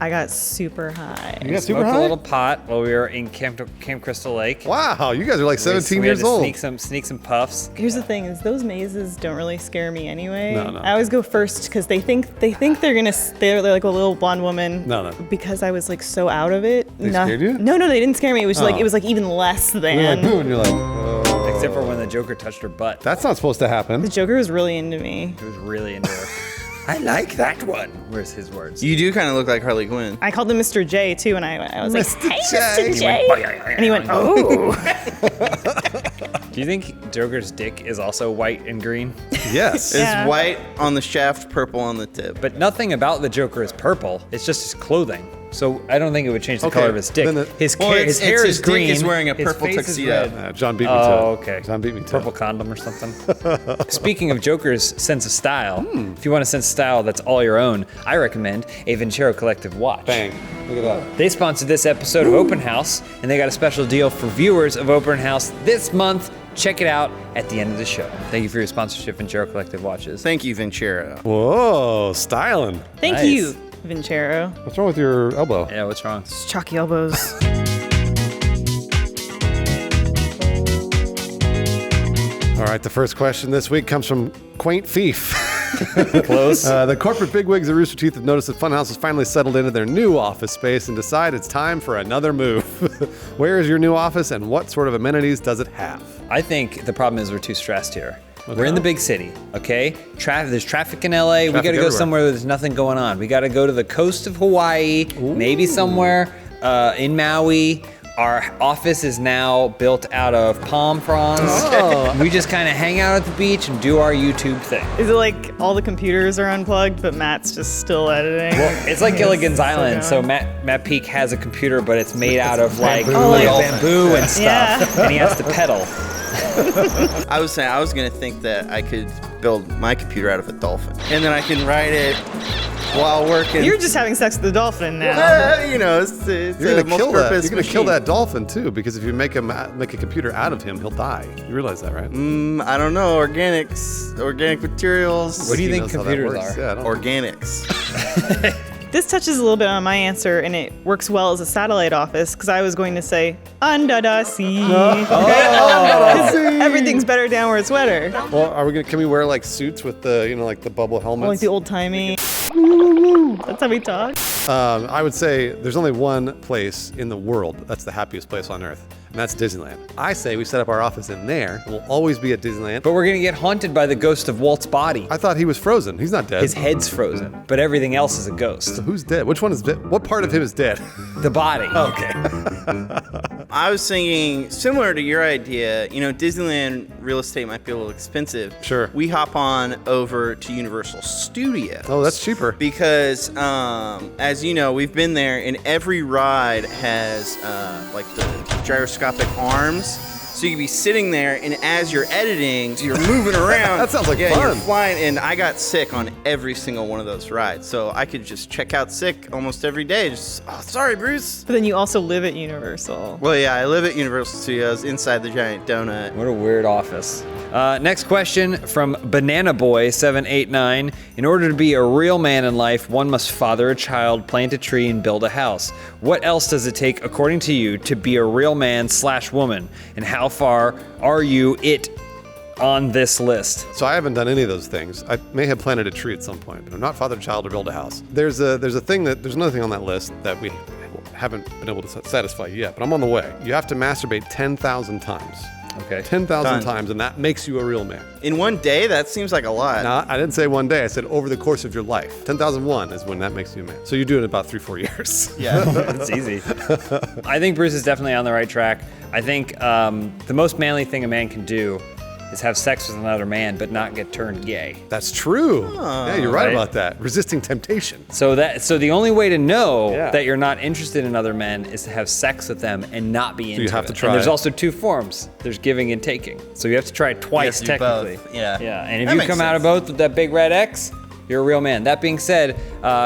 I got super high. You got super Smoked high? a little pot while we were in Camp Crystal Lake. Wow, you guys are like 17 we had years to old. Sneak some puffs. Here's the thing: is those mazes don't really scare me anyway. No. I always go first because they think they're like a little blonde woman. No. Because I was like so out of it. They scared you? No, they didn't scare me. It was Oh. like it was like even less than. You're like, boo, and you're like, oh. Except for when the Joker touched her butt. That's not supposed to happen. The Joker was really into me. He was really into her. I like that one. Where's his words? You do kind of look like Harley Quinn. I called him Mr. J too, and I was like, Mr. "Hey, J." Mr. J," and he went, "Oh." Do you think Joker's dick is also white and green? Yes. Yeah. It's white on the shaft, purple on the tip. But nothing about the Joker is purple. It's just his clothing. So I don't think it would change the color of his dick. Then His Well, hair it's is his green. dick is wearing a his purple face is tuxedo. red. John beat me to Oh, it. okay. John beat me to Purple it. condom or something. Speaking of Joker's sense of style, if you want a sense of style that's all your own, I recommend a Vincero Collective watch. Bang. Look at that. They sponsored this episode of Open House, and they got a special deal for viewers of Open House this month. Check it out at the end of the show. Thank you for your sponsorship, Vincero Collective watches. Thank you, Vincero. Whoa, styling. Thank Nice. you, Vincero. What's wrong with your elbow? Yeah, what's wrong? It's chalky elbows. All right, the first question this week comes from Quaint Thief. Close. The corporate bigwigs at Rooster Teeth have noticed that Funhaus has finally settled into their new office space and decide it's time for another move. Where is your new office and what sort of amenities does it have? I think the problem is we're too stressed here. We're in the big city, okay? There's traffic in LA. We got to go everywhere. somewhere where there's nothing going on. We got to go to the coast of Hawaii, maybe somewhere in Maui. Our office is now built out of palm fronds. Oh. We just kind of hang out at the beach and do our YouTube thing. Is it like all the computers are unplugged, but Matt's just still editing? Well, it's like Gilligan's Island. So going. Matt Peak has a computer, but it's made out of like like- bamboo and stuff, Yeah. and he has to pedal. I was gonna think that I could build my computer out of a dolphin, and then I can ride it while working. You're just having sex with the dolphin now. You know, it's You're a gonna kill that. multi-purpose You're gonna kill machine. that dolphin too, because if you make a computer out of him, he'll die. You realize that, right? I don't know, organic materials. What do you He think knows how that computers works. are? Yeah, I don't Organics. This touches a little bit on my answer, and it works well as a satellite office, because I was going to say, under the sea. Everything's better down where it's wetter. Well, can we wear like suits with the, like the bubble helmets? Like the old timey. That's how we talk. I would say there's only one place in the world that's the happiest place on earth, and that's Disneyland. I say we set up our office in there. We'll always be at Disneyland. But we're gonna get haunted by the ghost of Walt's body. I thought he was frozen. He's not dead. His head's frozen, but everything else is a ghost. So who's dead? Which one is dead? What part of him is dead? The body. Okay. I was thinking, similar to your idea, Disneyland real estate might be a little expensive. Sure. We hop on over to Universal Studios. Oh, that's cheaper. Because, as you know, we've been there, and every ride has like the gyroscopic arms. So you can be sitting there, and as you're editing, you're moving around. That sounds like You're fun. flying, and I got sick on every single one of those rides. So I could just check out sick almost every day. Just, sorry, Bruce. But then you also live at Universal. Well, yeah, I live at Universal Studios inside the giant donut. What a weird office. Next question from Banana Boy 789. In order to be a real man in life, one must father a child, plant a tree, and build a house. What else does it take, according to you, to be a real man/woman? And how far are you on this list? So I haven't done any of those things. I may have planted a tree at some point, but I'm not fathered a child or build a house. There's another thing on that list that we haven't been able to satisfy yet, but I'm on the way. You have to masturbate 10,000 times. Okay. 10,000 Done. times, and that makes you a real man. In one day, that seems like a lot. Now, I didn't say one day. I said over the course of your life. 10,001 is when that makes you a man. So you do it in about 3-4 years. Yeah. That's easy. I think Bruce is definitely on the right track. I think the most manly thing a man can do is have sex with another man, but not get turned gay. That's true. Yeah, you're right Right? about that. Resisting temptation. So the only way to know Yeah. that you're not interested in other men is to have sex with them and not be into you have it. to try And there's it. also two forms. There's giving and taking. So you have to try it twice You have to do technically. both. Yeah. Yeah. And if That you makes come out of sense. both with that big red X, you're a real man. That being said,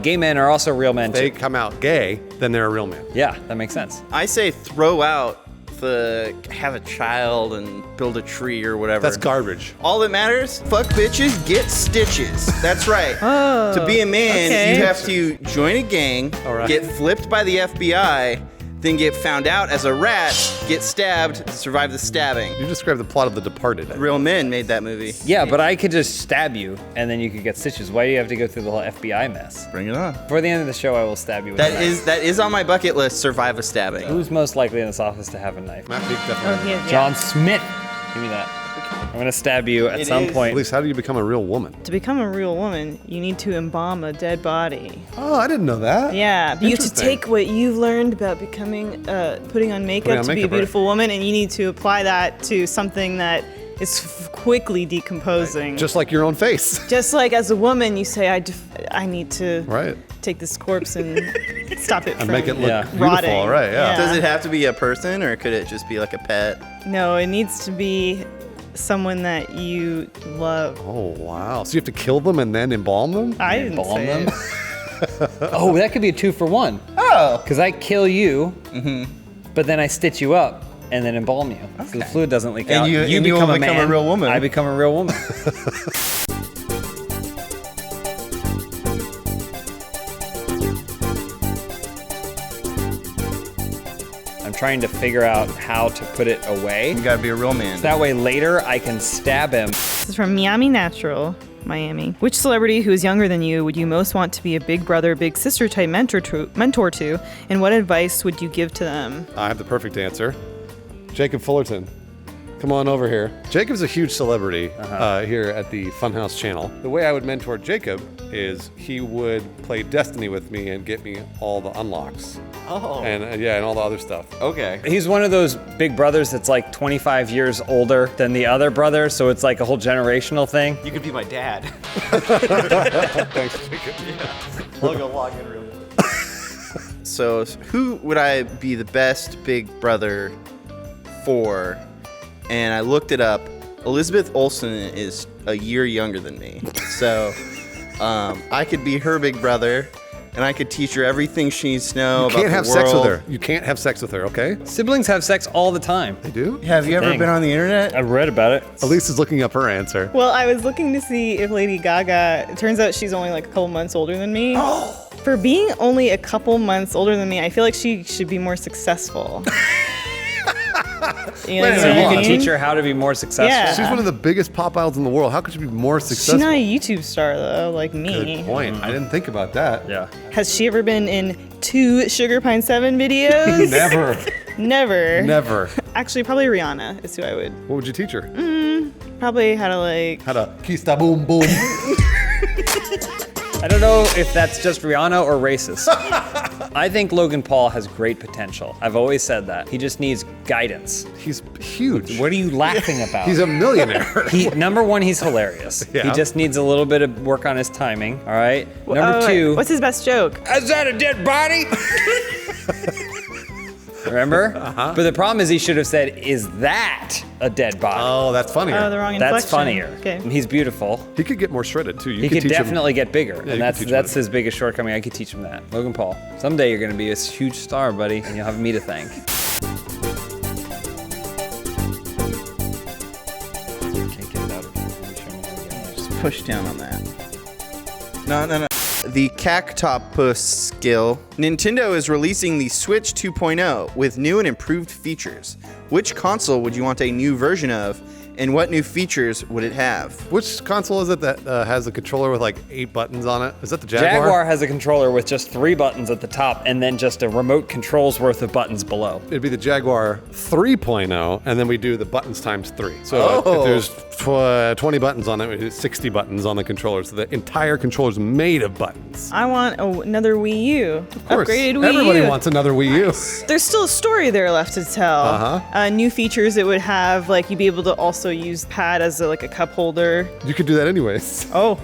gay men are also real men They too. come out gay, then they're a real man. Yeah, that makes sense. I say throw out have a child and build a tree or whatever. That's garbage. All that matters, fuck bitches, get stitches. That's right. Oh, To be a man, okay. you have to join a gang, All right. get flipped by the FBI, then get found out as a rat, get stabbed, survive the stabbing. You described the plot of The Departed. Real Men made that movie. Yeah, but I could just stab you, and then you could get stitches. Why do you have to go through the whole FBI mess? Bring it on. Before the end of the show, I will stab you with a That knife. is on my bucket list, survive a stabbing. Who's most likely in this office to have a knife? Matt Peak Oh, definitely. yeah. John Smith. Give me that. I'm gonna stab you at It some is. At point. least, how do you become a real woman? To become a real woman, you need to embalm a dead body. Oh, I didn't know that. Yeah, but you have to Interesting. take what you've learned about becoming, putting on makeup on to be a makeup, right. beautiful woman, and you need to apply that to something that is quickly decomposing. Just like your own face. Just like as a woman, you say, I need to Right. take this corpse and stop it And from make it look Yeah. beautiful, rotting. right? Yeah. Does it have to be a person or could it just be like a pet? No, it needs to be someone that you love. Oh wow! So you have to kill them and then embalm them? I didn't Embalm say them? it. Oh, that could be a 2-for-1. Oh. Because I kill you, but then I stitch you up and then embalm you. So the fluid doesn't leak And out. you will become a man, real woman. I become a real woman. I'm trying to figure out how to put it away. You gotta be a real man. That way later I can stab him. This is from Miami Natural, Miami. Which celebrity who is younger than you would you most want to be a big brother, big sister type mentor to, and what advice would you give to them? I have the perfect answer. Jacob Fullerton. Come on over here. Jacob's a huge celebrity here at the Funhaus channel. The way I would mentor Jacob is he would play Destiny with me and get me all the unlocks. Oh. And and all the other stuff. Okay. He's one of those big brothers that's like 25 years older than the other brother, so it's like a whole generational thing. You could be my dad. Thanks, Jacob. Logan, log in real quick. So who would I be the best big brother for? And I looked it up. Elizabeth Olsen is a year younger than me. So I could be her big brother, and I could teach her everything she needs to know You about can't the have sex with world. her. You can't have sex with her, okay? Siblings have sex all the time. They do? Have you ever Thing. been on the internet? I've read about it. Elise is looking up her answer. Well, I was looking to see if Lady Gaga, it turns out she's only like a couple months older than me. For being only a couple months older than me, I feel like she should be more successful. You know Wait a what So I you minute, can mean? teach her how to be more successful. Yeah. She's one of the biggest pop idols in the world. How could she be more She's successful? not a YouTube star though, like me. Good point. I didn't think about that. Yeah. Has she ever been in 2 Sugar Pine 7 videos? Never. Never. Never. Actually, probably Rihanna is who I would. What would you teach her? Probably how to like. How to kista boom boom. I don't know if that's just Rihanna or racist. I think Logan Paul has great potential. I've always said that. He just needs guidance. He's huge. What are you laughing about? He's a millionaire. Number one, he's hilarious. He Yeah. just needs a little bit of work on his timing, all right? Number Oh, two, what's his best joke? is that a dead body? Remember? But the problem is he should have said, is that a dead body? Oh, that's funnier. Oh, the wrong inflection. That's funnier. Okay. He's beautiful. He could get more shredded too. You He could teach him- definitely get bigger, you and could that's teach him that's that. his biggest shortcoming. I could teach him that. Logan Paul. Someday you're going to be a huge star, buddy, and you'll have me to thank. Can't get it out of here. Let me show me how to get it. Just push down on that. No. The Cactopus skill. Nintendo is releasing the Switch 2.0 with new and improved features. Which console would you want a new version of, and what new features would it have? Which console is it that has a controller with like 8 buttons on it? Is that the Jaguar? Jaguar has a controller with just 3 buttons at the top and then just a remote control's worth of buttons below. It'd be the Jaguar 3.0, and then we do the buttons times 3. So Oh. if there's 20 buttons on it, we do 60 buttons on the controller. So the entire controller is made of buttons. I want another Wii U. Of course, Upgraded Wii everybody U. wants another Wii U. There's still a story there left to tell. Uh-huh. New features it would have, like you'd be able to also use pad as like a cup holder. You could do that anyways. Oh,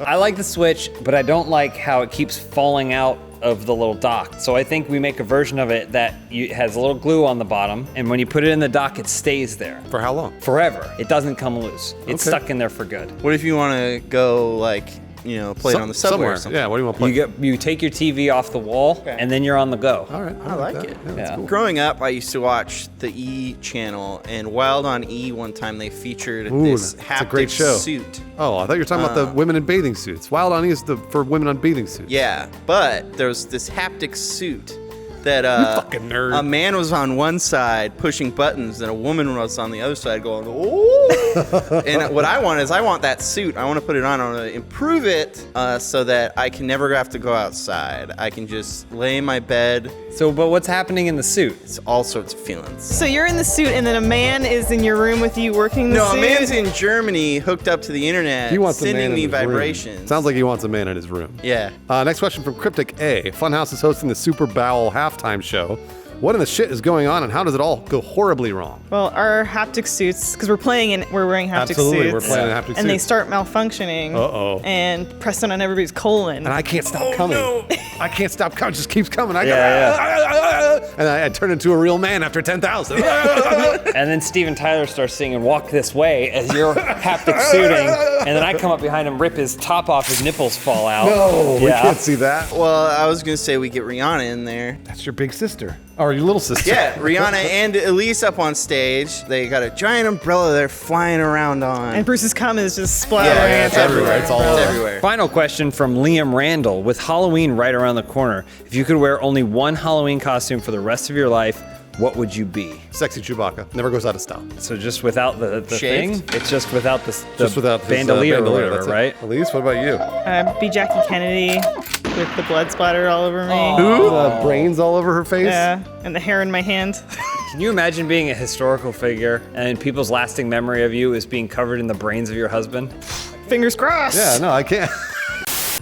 I like the Switch, but I don't like how it keeps falling out of the little dock. So I think we make a version of it that has a little glue on the bottom, and when you put it in the dock, it stays there For how long? forever. It doesn't come loose. It's Okay. stuck in there for good. What if you want to go like play it on the subway or something. Yeah, what do you want to play? You take your TV off the wall, and then you're on the go. All right. I like that. it. Yeah, that's Yeah. cool. Growing up, I used to watch the E channel, and Wild on E one time they featured Ooh, this that's a haptic great show. suit. Oh, I thought you were talking about the women in bathing suits. Wild on E is for women on bathing suits. Yeah, but there was this haptic suit that fucking nerd. a man was on one side pushing buttons, and a woman was on the other side going, "Oh!" And what I want that suit. I want to put it on. I want to improve it so that I can never have to go outside. I can just lay in my bed. So, but what's happening in the suit? It's all sorts of feelings. So you're in the suit, and then a man is in your room with you working the No, suit? a man's in Germany hooked up to the internet, He wants a man sending in me his room. vibrations. Sounds like he wants a man in his room. Yeah. Next question from Cryptic A. Funhaus is hosting the Super Bowl halftime show. What in the shit is going on, and how does it all go horribly wrong? Well, our haptic suits, because we're wearing haptic Absolutely, suits. we're playing in haptic And they suits. start malfunctioning. Uh-oh. And pressing on everybody's colon. And I can't stop coming. I can't stop coming. It just keeps coming. I and I turn into a real man after 10,000. And then Steven Tyler starts singing "Walk This Way" as you're haptic suiting, and then I come up behind him, rip his top off, his nipples fall out. No, we Yeah. can't see that. Well, I was gonna say we get Rihanna in there. That's your big sister. Or your little sister. Yeah, Rihanna and Elise up on stage. They got a giant umbrella they're flying around on. And Bruce's cum is just splattering. yeah, it's everywhere. It's all It's over. everywhere. Final question from Liam Randall. With Halloween right around the corner, if you could wear only one Halloween costume for the rest of your life, what would you be? Sexy Chewbacca. Never goes out of style. So just without the Shaved? thing? It's just without the Just without his, bandolier, or bandolier, whatever, that's it. right? Elise, what about you? Be Jackie Kennedy with the blood splatter all over me. The brains all over her face? Yeah, and the hair in my hand. Can you imagine being a historical figure and people's lasting memory of you is being covered in the brains of your husband? Fingers crossed. Yeah, no, I can't.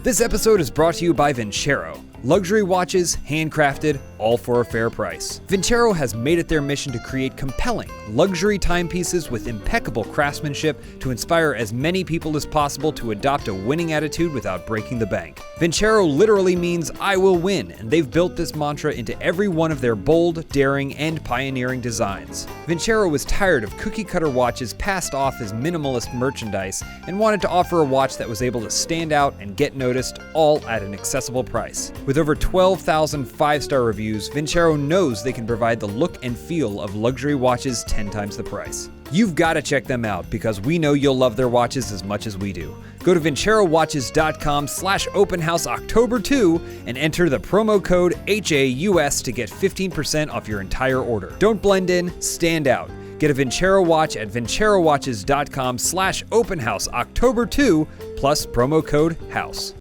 This episode is brought to you by Vincero. Luxury watches, handcrafted, all for a fair price. Vincero has made it their mission to create compelling, luxury timepieces with impeccable craftsmanship to inspire as many people as possible to adopt a winning attitude without breaking the bank. Vincero literally means I will win, and they've built this mantra into every one of their bold, daring, and pioneering designs. Vincero was tired of cookie-cutter watches passed off as minimalist merchandise and wanted to offer a watch that was able to stand out and get noticed, all at an accessible price. With over 12,000 five-star reviews, Vincero knows they can provide the look and feel of luxury watches 10 times the price. You've got to check them out because we know you'll love their watches as much as we do. Go to vincerowatches.com/openhouse October 2 and enter the promo code HAUS to get 15% off your entire order. Don't blend in, stand out. Get a Vincero watch at vincerowatches.com/openhouse October 2 plus promo code HOUSE.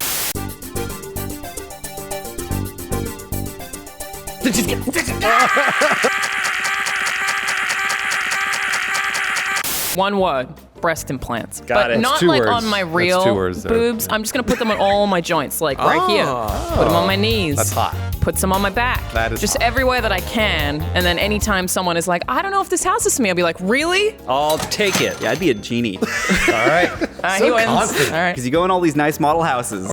One word, breast implants. Got but it. not Two like words. on my That's real 2 words there. boobs. I'm just gonna put them on all my joints, like right here. Put them on my knees. That's hot. Put some on my back. That is just hot. everywhere that I can. And then anytime someone is like, I don't know if this house is for me, I'll be like, really? I'll take it. Yeah, I'd be a genie. He wins. confident. All right. Because you go in all these nice model houses.